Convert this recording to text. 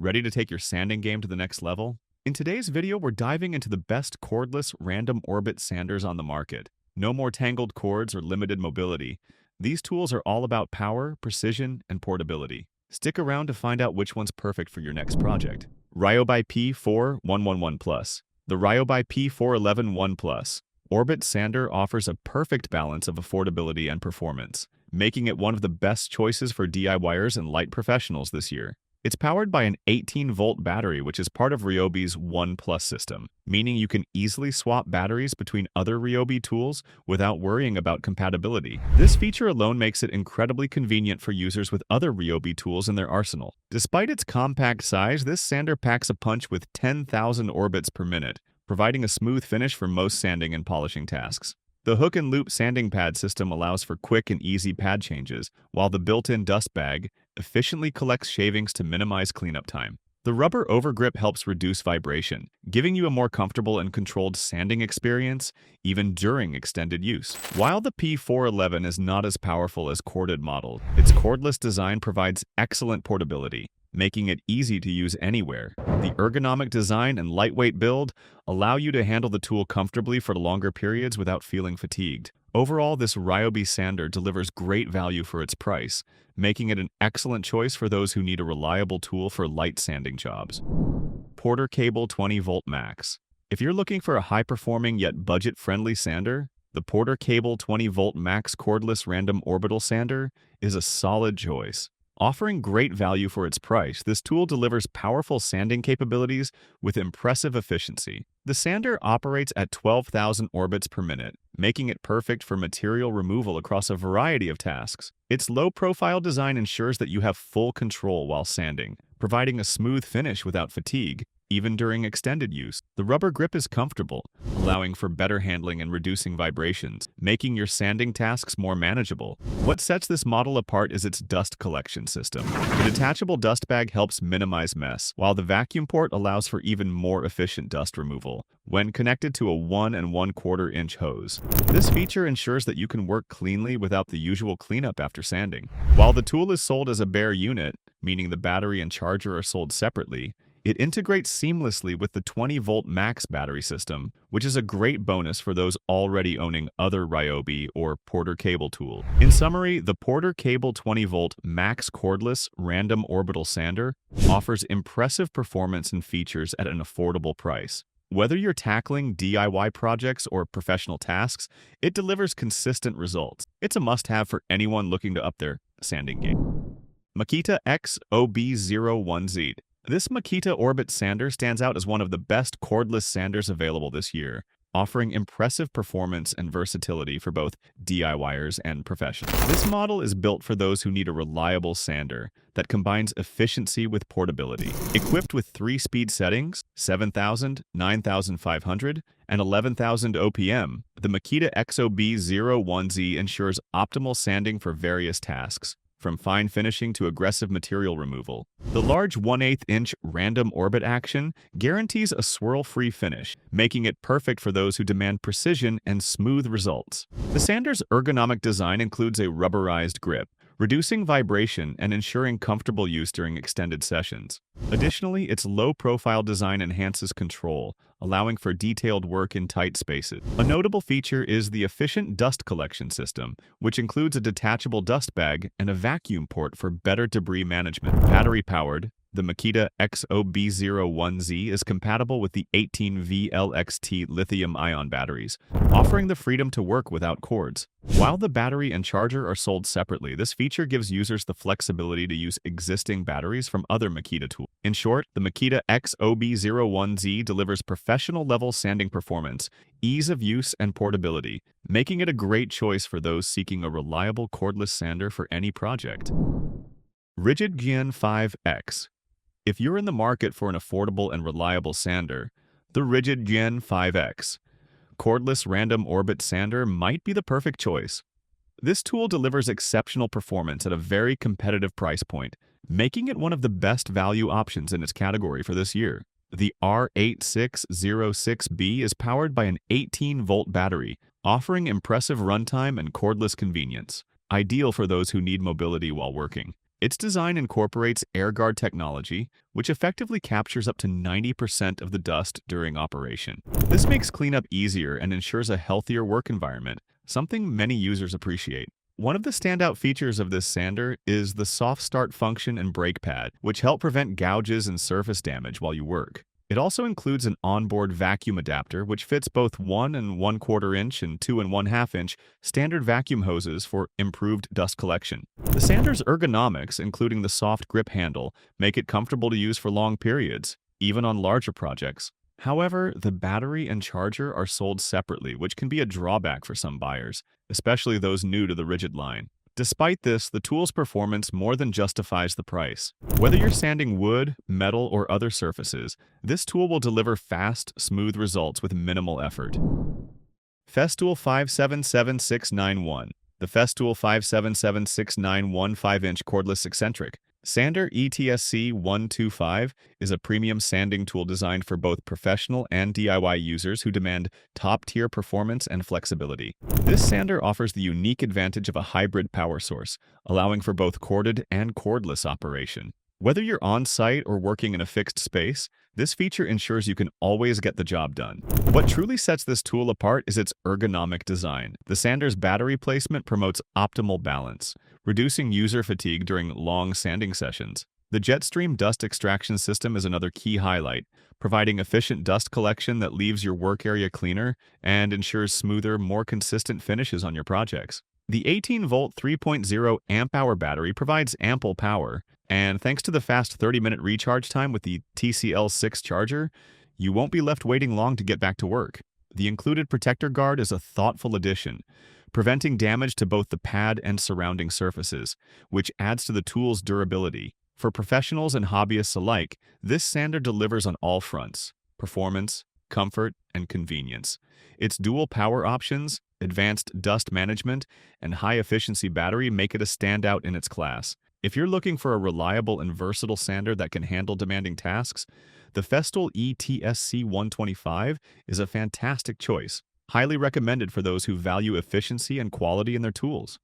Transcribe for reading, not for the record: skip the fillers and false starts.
Ready to take your sanding game to the next level? In today's video, we're diving into the best cordless random orbit sanders on the market. No more tangled cords or limited mobility. These tools are all about power, precision, and portability. Stick around to find out which one's perfect for your next project. Ryobi P4111 Plus. The Ryobi P411 1 Plus Orbit Sander offers a perfect balance of affordability and performance, making it one of the best choices for DIYers and light professionals this year. It's powered by an 18-volt battery, which is part of Ryobi's 1 Plus system, meaning you can easily swap batteries between other Ryobi tools without worrying about compatibility. This feature alone makes it incredibly convenient for users with other Ryobi tools in their arsenal. Despite its compact size, this sander packs a punch with 10,000 orbits per minute, providing a smooth finish for most sanding and polishing tasks. The hook and loop sanding pad system allows for quick and easy pad changes, while the built-in dust bag efficiently collects shavings to minimize cleanup time. The rubber overgrip helps reduce vibration, giving you a more comfortable and controlled sanding experience even during extended use. While the P411 is not as powerful as corded model, its cordless design provides excellent portability, making it easy to use anywhere. The ergonomic design and lightweight build allow you to handle the tool comfortably for longer periods without feeling fatigued. Overall, this Ryobi sander delivers great value for its price, making it an excellent choice for those who need a reliable tool for light sanding jobs. Porter Cable 20-Volt Max. If you're looking for a high-performing yet budget-friendly sander, the Porter Cable 20-Volt Max Cordless Random Orbital Sander is a solid choice. Offering great value for its price, this tool delivers powerful sanding capabilities with impressive efficiency. The sander operates at 12,000 orbits per minute, making it perfect for material removal across a variety of tasks. Its low-profile design ensures that you have full control while sanding, providing a smooth finish without fatigue, even during extended use. The rubber grip is comfortable, allowing for better handling and reducing vibrations, making your sanding tasks more manageable. What sets this model apart is its dust collection system. The detachable dust bag helps minimize mess, while the vacuum port allows for even more efficient dust removal when connected to a 1 1/4 inch hose. This feature ensures that you can work cleanly without the usual cleanup after sanding. While the tool is sold as a bare unit, meaning the battery and charger are sold separately, it integrates seamlessly with the 20-volt Max battery system, which is a great bonus for those already owning other Ryobi or Porter Cable tool. In summary, the Porter Cable 20-volt Max Cordless Random Orbital Sander offers impressive performance and features at an affordable price. Whether you're tackling DIY projects or professional tasks, it delivers consistent results. It's a must-have for anyone looking to up their sanding game. Makita XOB01Z. This Makita Orbit sander stands out as one of the best cordless sanders available this year, offering impressive performance and versatility for both DIYers and professionals. This model is built for those who need a reliable sander that combines efficiency with portability. Equipped with 3-speed settings, 7,000, 9,500, and 11,000 OPM, the Makita XOB01Z ensures optimal sanding for various tasks, from fine finishing to aggressive material removal. The large 1/8 inch random orbit action guarantees a swirl-free finish, making it perfect for those who demand precision and smooth results. The sander's ergonomic design includes a rubberized grip, reducing vibration and ensuring comfortable use during extended sessions. Additionally, its low-profile design enhances control, allowing for detailed work in tight spaces. A notable feature is the efficient dust collection system, which includes a detachable dust bag and a vacuum port for better debris management. Battery-powered, the Makita XOB01Z is compatible with the 18V-LXT lithium-ion batteries, offering the freedom to work without cords. While the battery and charger are sold separately, this feature gives users the flexibility to use existing batteries from other Makita tools. In short, the Makita XOB01Z delivers professional-level sanding performance, ease of use, and portability, making it a great choice for those seeking a reliable cordless sander for any project. Rigid Gen 5X. If you're in the market for an affordable and reliable sander, the Rigid Gen 5X Cordless Random Orbit Sander might be the perfect choice. This tool delivers exceptional performance at a very competitive price point, making it one of the best value options in its category for this year. The R8606B is powered by an 18-volt battery, offering impressive runtime and cordless convenience, ideal for those who need mobility while working. Its design incorporates AirGuard technology, which effectively captures up to 90% of the dust during operation. This makes cleanup easier and ensures a healthier work environment, something many users appreciate. One of the standout features of this sander is the soft start function and brake pad, which help prevent gouges and surface damage while you work. It also includes an onboard vacuum adapter, which fits both 1 1/4 inch and 2 1/2 inch standard vacuum hoses for improved dust collection. The sander's ergonomics, including the soft grip handle, make it comfortable to use for long periods, even on larger projects. However, the battery and charger are sold separately, which can be a drawback for some buyers, especially those new to the rigid line. Despite this, the tool's performance more than justifies the price. Whether you're sanding wood, metal, or other surfaces, this tool will deliver fast, smooth results with minimal effort. Festool 577691. The Festool 577691 5-inch cordless eccentric sander ETSC 125 is a premium sanding tool designed for both professional and DIY users who demand top-tier performance and flexibility. This sander offers the unique advantage of a hybrid power source, allowing for both corded and cordless operation. Whether you're on-site or working in a fixed space, this feature ensures you can always get the job done. What truly sets this tool apart is its ergonomic design. The sander's battery placement promotes optimal balance, reducing user fatigue during long sanding sessions. The Jetstream dust extraction system is another key highlight, providing efficient dust collection that leaves your work area cleaner and ensures smoother, more consistent finishes on your projects. The 18-volt 3.0 amp-hour battery provides ample power, and thanks to the fast 30-minute recharge time with the TCL6 charger, you won't be left waiting long to get back to work. The included protector guard is a thoughtful addition, preventing damage to both the pad and surrounding surfaces, which adds to the tool's durability. For professionals and hobbyists alike, this sander delivers on all fronts: performance, comfort, and convenience. Its dual power options, advanced dust management, and high-efficiency battery make it a standout in its class. If you're looking for a reliable and versatile sander that can handle demanding tasks, the Festool ETSC 125 is a fantastic choice, highly recommended for those who value efficiency and quality in their tools.